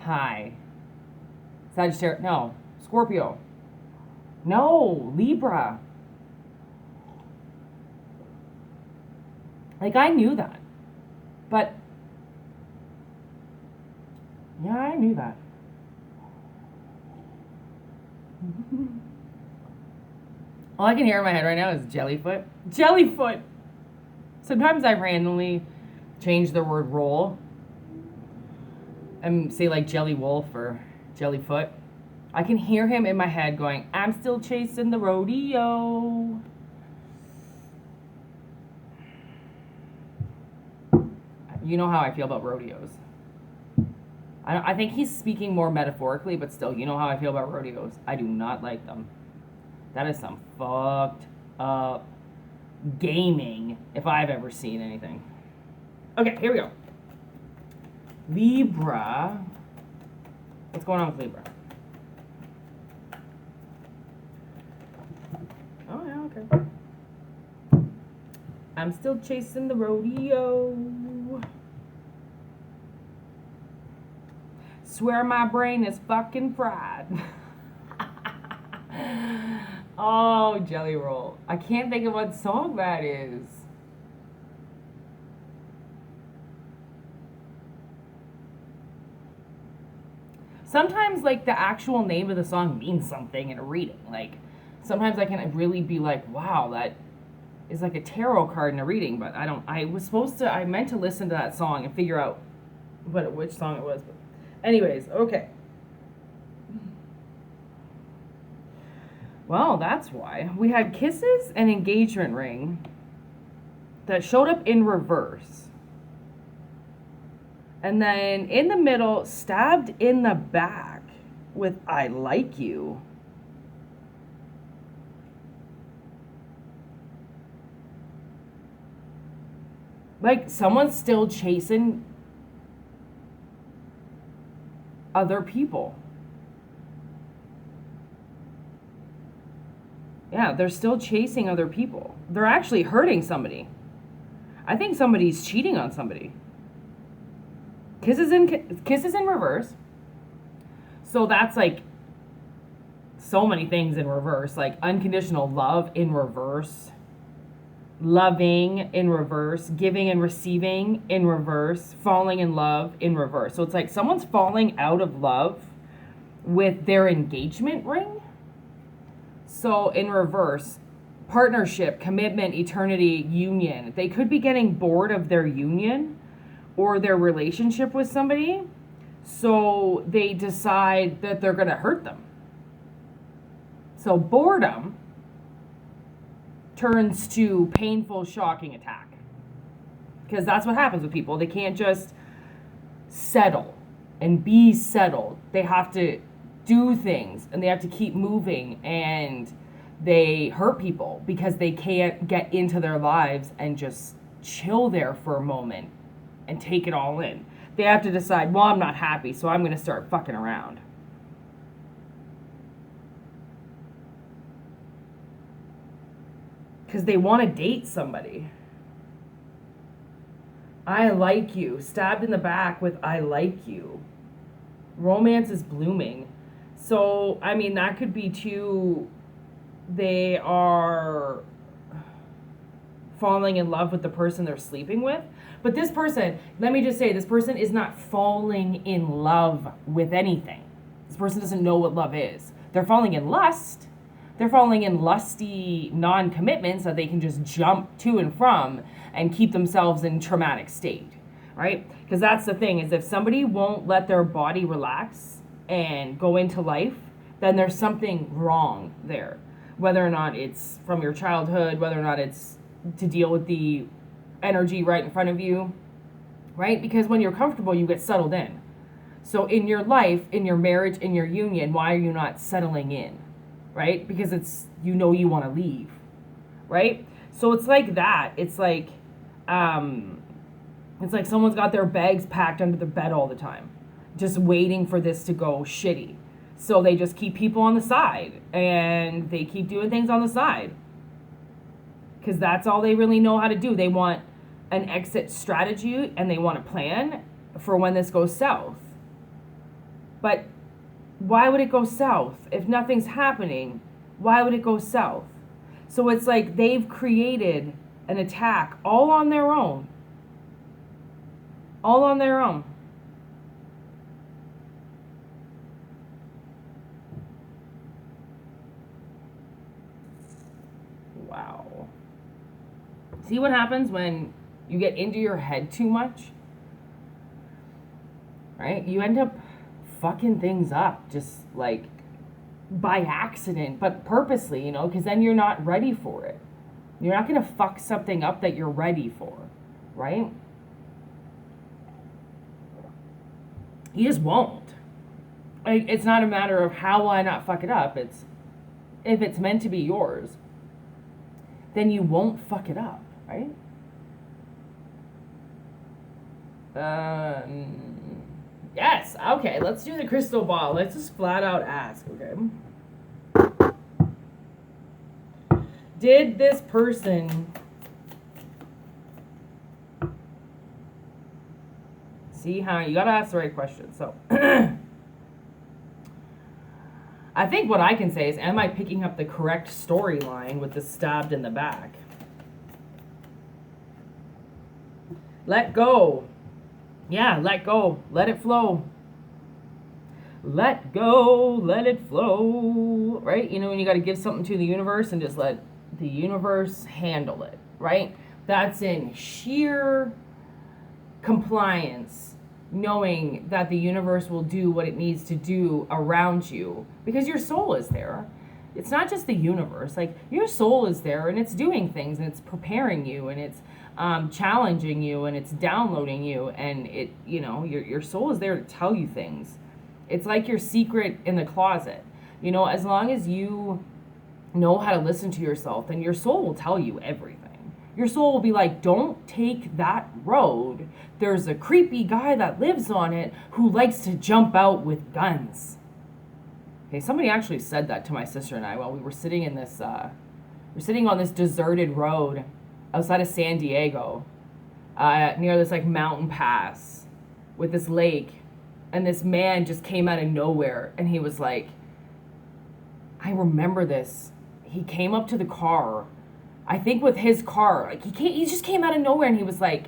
Hi. Sagittarius. No. Scorpio. No. Libra. Like, I knew that. But, yeah, I knew that. All I can hear in my head right now is jellyfoot. Jellyfoot! Sometimes I randomly change the word roll and say like jelly wolf or jellyfoot. I can hear him in my head going, I'm still chasing the rodeo. You know how I feel about rodeos. I think he's speaking more metaphorically, but still, you know how I feel about rodeos. I do not like them. That is some fucked up gaming if I've ever seen anything. Okay, here we go. Libra. What's going on with Libra? Oh, yeah, okay. I'm still chasing the rodeo. Swear my brain is fucking fried. Oh, Jelly Roll. I can't think of what song that is. Sometimes, like, the actual name of the song means something in a reading. Like, sometimes I can really be like, wow, that is like a tarot card in a reading, but I meant to listen to that song and figure out which song it was. But anyways, okay. Well, that's why. We had kisses and engagement ring that showed up in reverse. And then in the middle, stabbed in the back with I like you. Like someone's still chasing other people. Yeah, they're still chasing other people. They're actually hurting somebody. I think somebody's cheating on somebody. Kisses in reverse. So that's like so many things in reverse, like unconditional love in reverse, loving in reverse, giving and receiving in reverse, falling in love in reverse. So it's like someone's falling out of love with their engagement ring. So in reverse, partnership, commitment, eternity, union. They could be getting bored of their union or their relationship with somebody. So they decide that they're going to hurt them. So boredom turns to painful, shocking attack. Because that's what happens with people. They can't just settle and be settled. They have to do things and they have to keep moving, and they hurt people because they can't get into their lives and just chill there for a moment and take it all in. They have to decide, well, I'm not happy, so I'm going to start fucking around. Because they want to date somebody. I like you. Stabbed in the back with I like you. Romance is blooming. So, I mean, that could be too, they are falling in love with the person they're sleeping with. But this person, let me just say, this person is not falling in love with anything. This person doesn't know what love is. They're falling in lust. They're falling in lusty non-commitments that they can just jump to and from and keep themselves in traumatic state, right? Because that's the thing, is if somebody won't let their body relax and go into life, then there's something wrong there. Whether or not it's from your childhood, whether or not it's to deal with the energy right in front of you, right? Because when you're comfortable, you get settled in. So in your life, in your marriage, in your union, why are you not settling in, right? Because it's, you know, you want to leave, right? So it's like that. It's like someone's got their bags packed under the bed all the time, just waiting for this to go shitty. So they just keep people on the side and they keep doing things on the side because that's all they really know how to do. They want an exit strategy and they want a plan for when this goes south. But why would it go south? If nothing's happening, why would it go south? So it's like they've created an attack all on their own. All on their own. Wow. See what happens when you get into your head too much? Right? You end up fucking things up just like by accident, but purposely, because then you're not ready for it. You're not going to fuck something up that you're ready for, right? You just won't. Like, it's not a matter of how will I not fuck it up. It's if it's meant to be yours, then you won't fuck it up, right? Yes. Okay, let's do the crystal ball. Let's just flat out ask, okay? Did this person see how you gotta ask the right question? So I think what I can say is, am I picking up the correct storyline with the stabbed in the back? Let go. Yeah, let go. Let it flow. Let go. Let it flow. Right? When you got to give something to the universe and just let the universe handle it. Right? That's in sheer compliance, knowing that the universe will do what it needs to do around you because your soul is there. It's not just the universe. Like, your soul is there and it's doing things and it's preparing you and it's challenging you and it's downloading you, and it, your soul is there to tell you things. It's like your secret in the closet. As long as you know how to listen to yourself, then your soul will tell you everything. Your soul will be like, don't take that road. There's a creepy guy that lives on it who likes to jump out with guns. Okay, somebody actually said that to my sister and I while we were sitting in this, we're sitting on this deserted road outside of San Diego, near this like mountain pass with this lake, and this man just came out of nowhere, and he was like, I remember this. He came up to the car, I think with his car, like he just came out of nowhere, and he was like,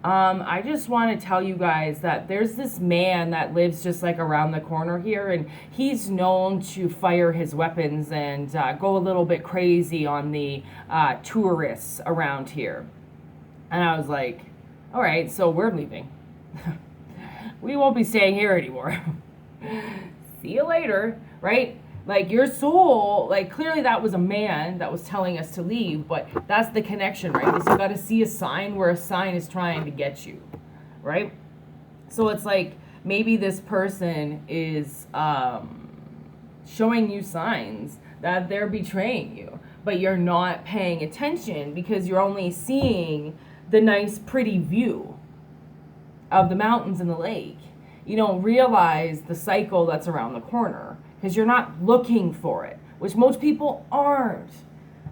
I just want to tell you guys that there's this man that lives just like around the corner here, and he's known to fire his weapons and go a little bit crazy on the tourists around here. And I was like, all right, so we're leaving. We won't be staying here anymore. See you later, right? Like, your soul, like, clearly that was a man that was telling us to leave, but that's the connection, right? Is you got to see a sign where a sign is trying to get you, right? So it's like, maybe this person is showing you signs that they're betraying you, but you're not paying attention because you're only seeing the nice, pretty view of the mountains and the lake. You don't realize the cycle that's around the corner, because you're not looking for it, which most people aren't,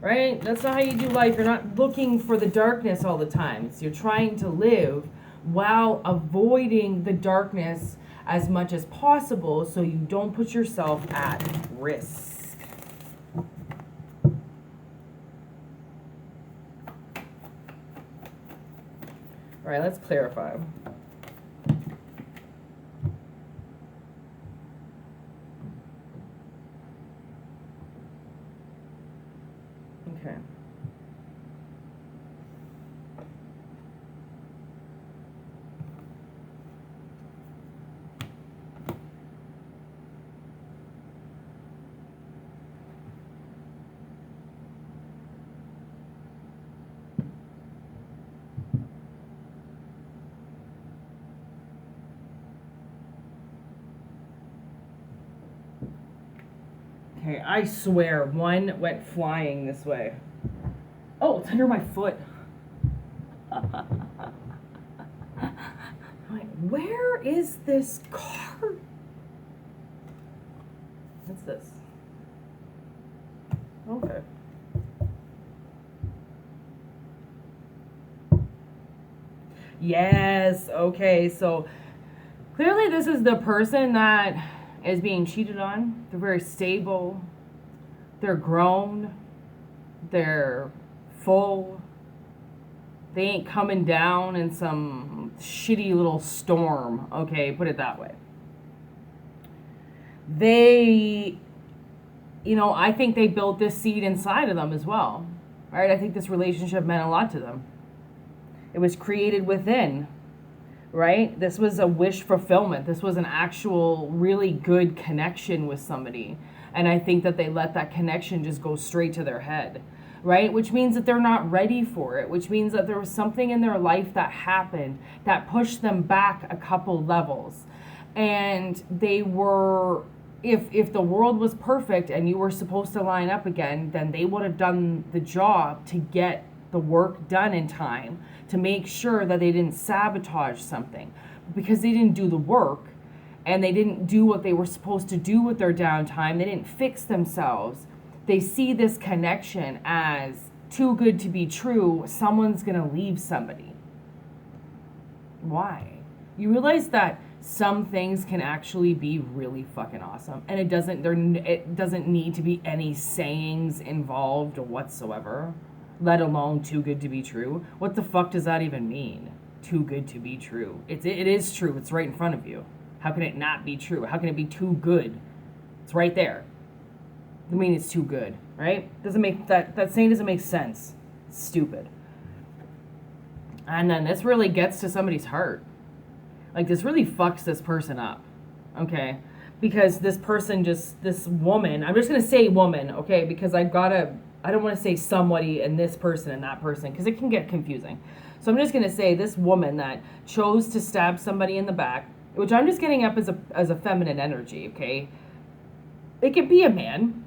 right? That's not how you do life. You're not looking for the darkness all the time. So you're trying to live while avoiding the darkness as much as possible so you don't put yourself at risk. All right, let's clarify. Okay. Okay, I swear one went flying this way. Oh, it's under my foot. Like, where is this car? What's this? Okay. Yes, okay, so clearly this is the person that is being cheated on. They're very stable. They're grown. They're full. They ain't coming down in some shitty little storm. Okay, put it that way. They, I think they built this seed inside of them as well. Right? I think this relationship meant a lot to them. It was created within. Right? This was a wish fulfillment. This was an actual really good connection with somebody. And I think that they let that connection just go straight to their head, right? Which means that they're not ready for it, which means that there was something in their life that happened that pushed them back a couple levels. And they were, if the world was perfect and you were supposed to line up again, then they would have done the job to get the work done in time, to make sure that they didn't sabotage something. Because they didn't do the work and they didn't do what they were supposed to do with their downtime, they didn't fix themselves, they see this connection as too good to be true. Someone's gonna leave somebody. Why? You realize that some things can actually be really fucking awesome, and it doesn't need to be any sayings involved whatsoever, let alone too good to be true. What the fuck does that even mean? Too good to be true. It is true. It's right in front of you. How can it not be true? How can it be too good? It's right there. I mean, it's too good, right? Doesn't make that saying doesn't make sense. It's stupid. And then this really gets to somebody's heart. Like, this really fucks this person up, okay? Because this woman, I'm just going to say woman, okay? Because I don't want to say somebody and this person and that person, because it can get confusing. So I'm just going to say this woman that chose to stab somebody in the back, which I'm just getting up as a feminine energy, okay? It could be a man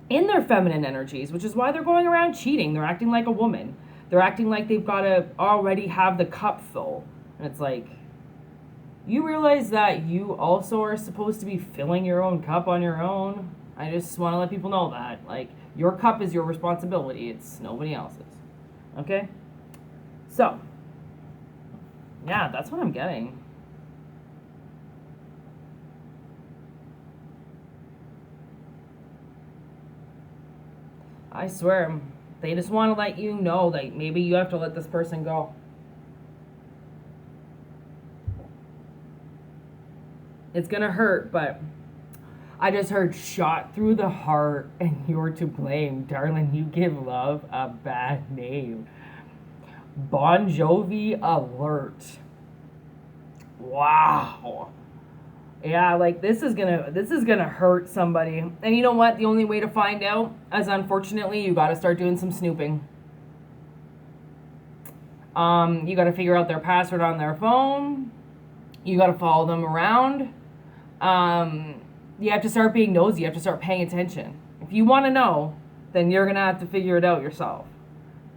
in their feminine energies, which is why they're going around cheating. They're acting like a woman. They're acting like they've got to already have the cup full. And it's like, you realize that you also are supposed to be filling your own cup on your own? I just want to let people know that. Like, your cup is your responsibility. It's nobody else's. Okay? So, yeah, that's what I'm getting. I swear, they just want to let you know that maybe you have to let this person go. It's gonna hurt, but I just heard shot through the heart and you're to blame. Darling, you give love a bad name. Bon Jovi alert. Wow. Yeah, like this is gonna hurt somebody. And you know what? The only way to find out is, unfortunately, you gotta start doing some snooping. You gotta figure out their password on their phone. You gotta follow them around. You have to start being nosy. You have to start paying attention. If you want to know, then you're going to have to figure it out yourself.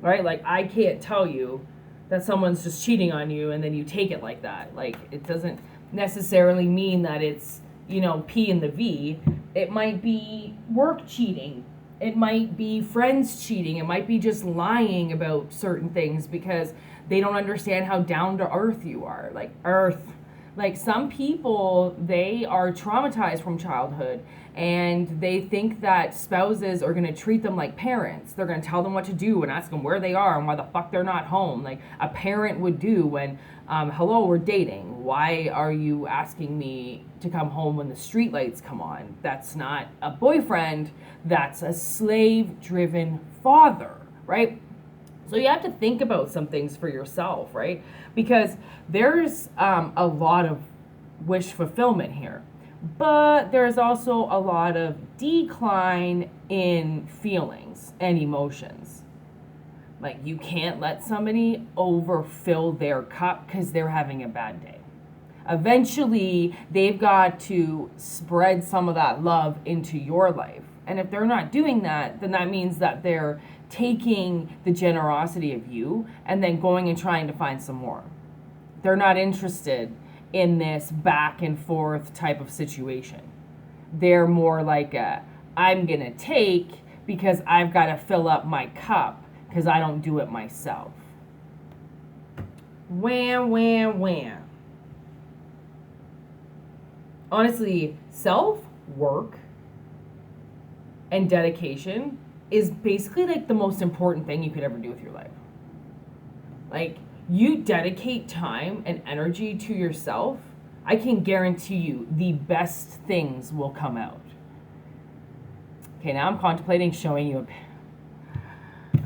Right? Like, I can't tell you that someone's just cheating on you and then you take it like that. Like, it doesn't necessarily mean that it's, P and the V. It might be work cheating. It might be friends cheating. It might be just lying about certain things because they don't understand how down to earth you are. Like, Like, some people, they are traumatized from childhood and they think that spouses are going to treat them like parents. They're going to tell them what to do and ask them where they are and why the fuck they're not home. Like a parent would do when, hello, we're dating. Why are you asking me to come home when the streetlights come on? That's not a boyfriend. That's a slave-driven father, right? So you have to think about some things for yourself, right? Because there's a lot of wish fulfillment here, but there's also a lot of decline in feelings and emotions. Like, you can't let somebody overfill their cup because they're having a bad day. Eventually, they've got to spread some of that love into your life. And if they're not doing that, then that means that they're taking the generosity of you and then going and trying to find some more. They're not interested in this back and forth type of situation. They're more like I'm gonna take because I've got to fill up my cup because I don't do it myself. Wham, wham, wham. honestly, self-work and dedication is basically like the most important thing you could ever do with your life. Like, you dedicate time and energy to yourself, I can guarantee you the best things will come out. Okay, now I'm contemplating showing you a.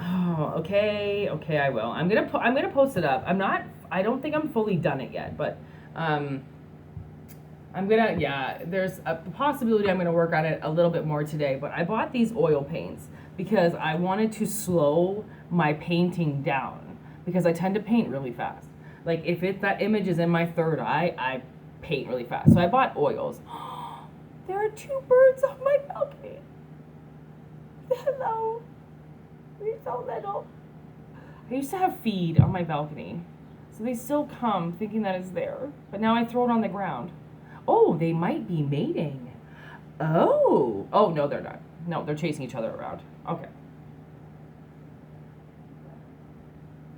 Oh, okay, I will. I'm gonna post it up. I don't think I'm fully done it yet, but there's a possibility I'm gonna work on it a little bit more today. But I bought these oil paints because I wanted to slow my painting down, because I tend to paint really fast. Like, if that image is in my third eye, I paint really fast. So I bought oils. There are 2 birds on my balcony. Hello. You're so little. I used to have feed on my balcony, so they still come thinking that it's there, but now I throw it on the ground. Oh, they might be mating. Oh, no, they're not. No, they're chasing each other around. Okay.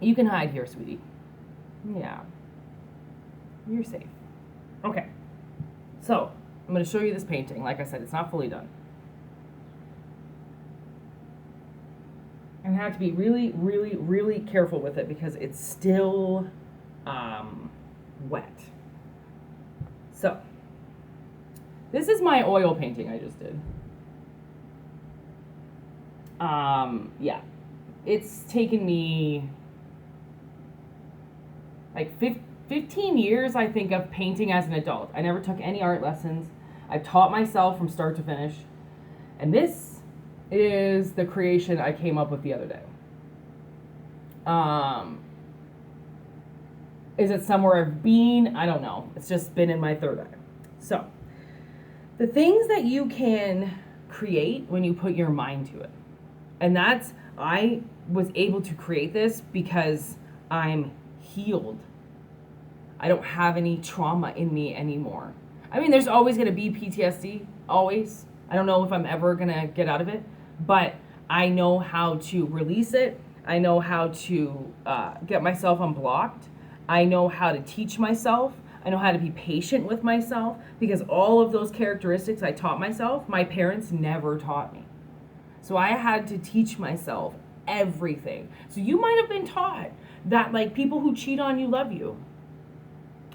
You can hide here, sweetie. Yeah. You're safe. Okay. So, I'm going to show you this painting. Like I said, it's not fully done. And I have to be really, really, really careful with it because it's still wet. So, this is my oil painting I just did. Yeah. It's taken me like 15 years, I think, of painting as an adult. I never took any art lessons. I taught myself from start to finish. And this is the creation I came up with the other day. Is it somewhere I've been? I don't know. It's just been in my third eye. So, the things that you can create when you put your mind to it. And I was able to create this because I'm healed. I don't have any trauma in me anymore. I mean, there's always going to be PTSD, always. I don't know if I'm ever going to get out of it, but I know how to release it. I know how to get myself unblocked. I know how to teach myself. I know how to be patient with myself, because all of those characteristics I taught myself, my parents never taught me. So I had to teach myself everything. So you might have been taught that, like, people who cheat on you love you,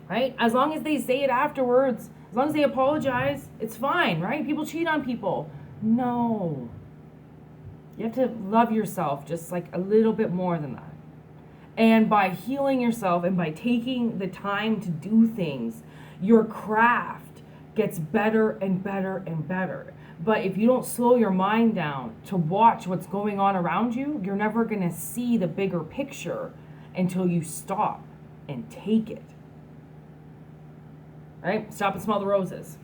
right? As long as they say it afterwards, as long as they apologize, it's fine, right? People cheat on people. No. You have to love yourself just like a little bit more than that. And by healing yourself and by taking the time to do things, your craft gets better and better and better. But if you don't slow your mind down to watch what's going on around you, you're never going to see the bigger picture until you stop and take it. Right? Stop and smell the roses.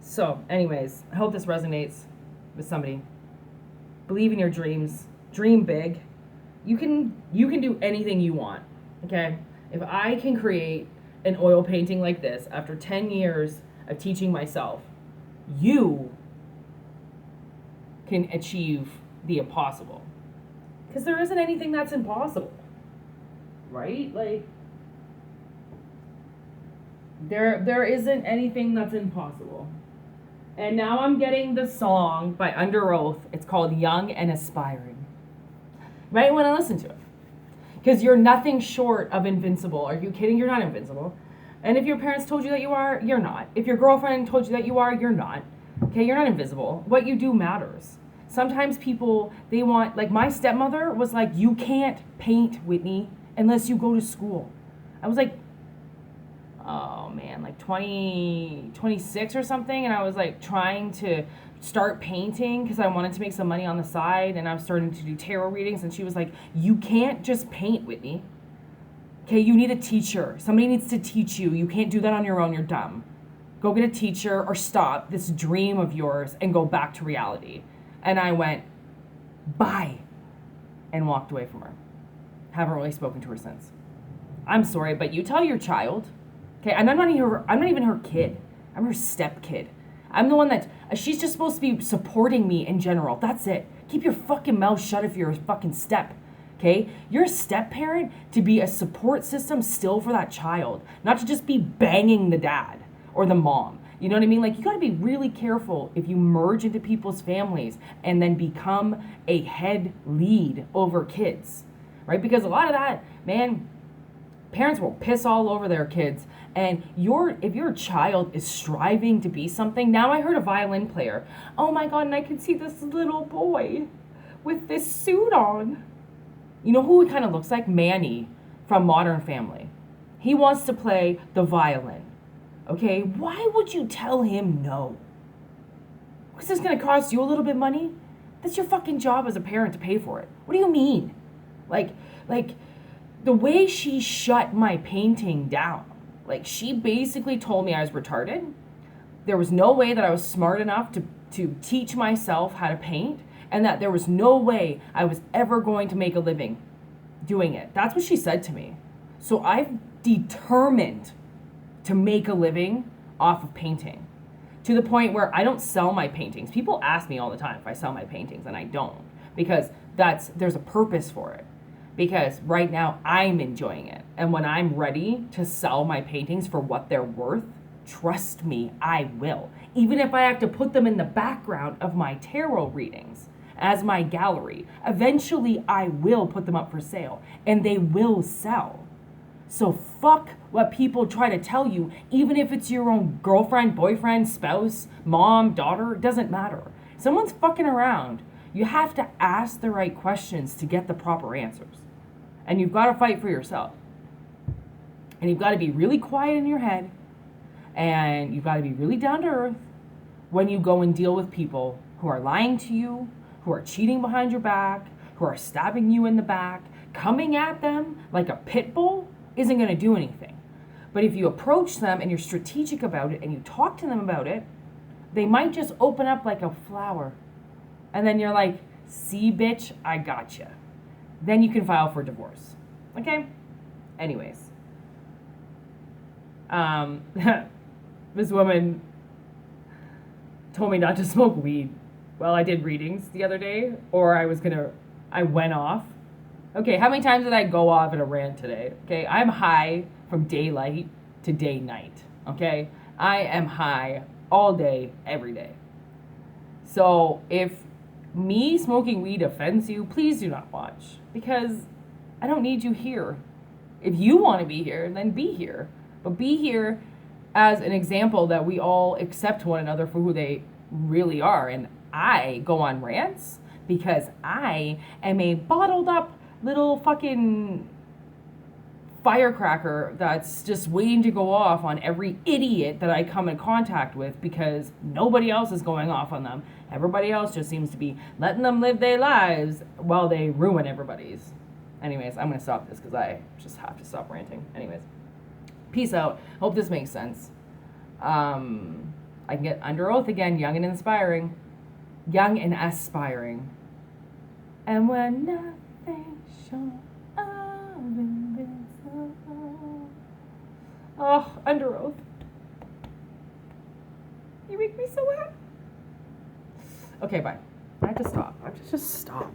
So, anyways, I hope this resonates with somebody. Believe in your dreams. Dream big. You can do anything you want. Okay? If I can create an oil painting like this after 10 years of teaching myself, you can achieve the impossible. Because there isn't anything that's impossible. Right? Like, there isn't anything that's impossible. And now I'm getting the song by UnderOath. It's called Young and Aspiring. You might want to listen to it. Because you're nothing short of invincible. Are you kidding? You're not invincible. And if your parents told you that you are, you're not. If your girlfriend told you that you are, you're not. Okay, you're not invisible. What you do matters. Sometimes people, they want, like my stepmother was like, you can't paint, Whitney, unless you go to school. I was like, oh man, like 26 or something. And I was like trying to start painting because I wanted to make some money on the side. And I was starting to do tarot readings. And she was like, you can't just paint, Whitney. Okay, you need a teacher. Somebody needs to teach you. You can't do that on your own. You're dumb. Go get a teacher or stop this dream of yours and go back to reality. And I went, bye, and walked away from her. Haven't really spoken to her since. I'm sorry, but you tell your child, okay, and I'm not even her kid. I'm her step kid. I'm the one that, she's just supposed to be supporting me in general. That's it. Keep your fucking mouth shut if you're a fucking step. Okay? You're a step parent to be a support system still for that child, not to just be banging the dad or the mom. You know what I mean? Like, you got to be really careful if you merge into people's families and then become a head lead over kids, right? Because a lot of that, man, parents will piss all over their kids. And if your child is striving to be something, now I heard a violin player. Oh my God, and I can see this little boy with this suit on. You know who he kind of looks like? Manny from Modern Family. He wants to play the violin. Okay, why would you tell him no? Because it's going to cost you a little bit of money? That's your fucking job as a parent to pay for it. What do you mean? Like the way she shut my painting down, like she basically told me I was retarded. There was no way that I was smart enough to teach myself how to paint, and that there was no way I was ever going to make a living doing it. That's what she said to me. So I've determined to make a living off of painting, to the point where I don't sell my paintings. People ask me all the time if I sell my paintings, and I don't, because there's a purpose for it. Because right now I'm enjoying it. And when I'm ready to sell my paintings for what they're worth, trust me, I will. Even if I have to put them in the background of my tarot readings as my gallery, eventually I will put them up for sale and they will sell. So fuck what people try to tell you, even if it's your own girlfriend, boyfriend, spouse, mom, daughter, it doesn't matter. Someone's fucking around. You have to ask the right questions to get the proper answers. And you've got to fight for yourself. And you've got to be really quiet in your head. And you've got to be really down to earth when you go and deal with people who are lying to you, who are cheating behind your back, who are stabbing you in the back. Coming at them like a pit bull isn't going to do anything. But if you approach them and you're strategic about it and you talk to them about it, they might just open up like a flower. And then you're like, see, bitch, I gotcha. Then you can file for divorce. Okay? Anyways. This woman told me not to smoke weed while I did readings the other day, or I went off. Okay, how many times did I go off in a rant today? Okay, I'm high from daylight to day night. Okay, I am high all day, every day. So if me smoking weed offends you, please do not watch, because I don't need you here. If you want to be here, then be here. But be here as an example that we all accept one another for who they really are. And I go on rants because I am a bottled up little fucking firecracker that's just waiting to go off on every idiot that I come in contact with, because nobody else is going off on them. Everybody else just seems to be letting them live their lives while they ruin everybody's. Anyways, I'm going to stop this because I just have to stop ranting. Anyways, peace out. Hope this makes sense. I can get under oath again, young and inspiring. Young and aspiring. And when nothing short of invincible. Oh, under oath. You make me so happy. Okay, bye. I have to stop. I have to just stop.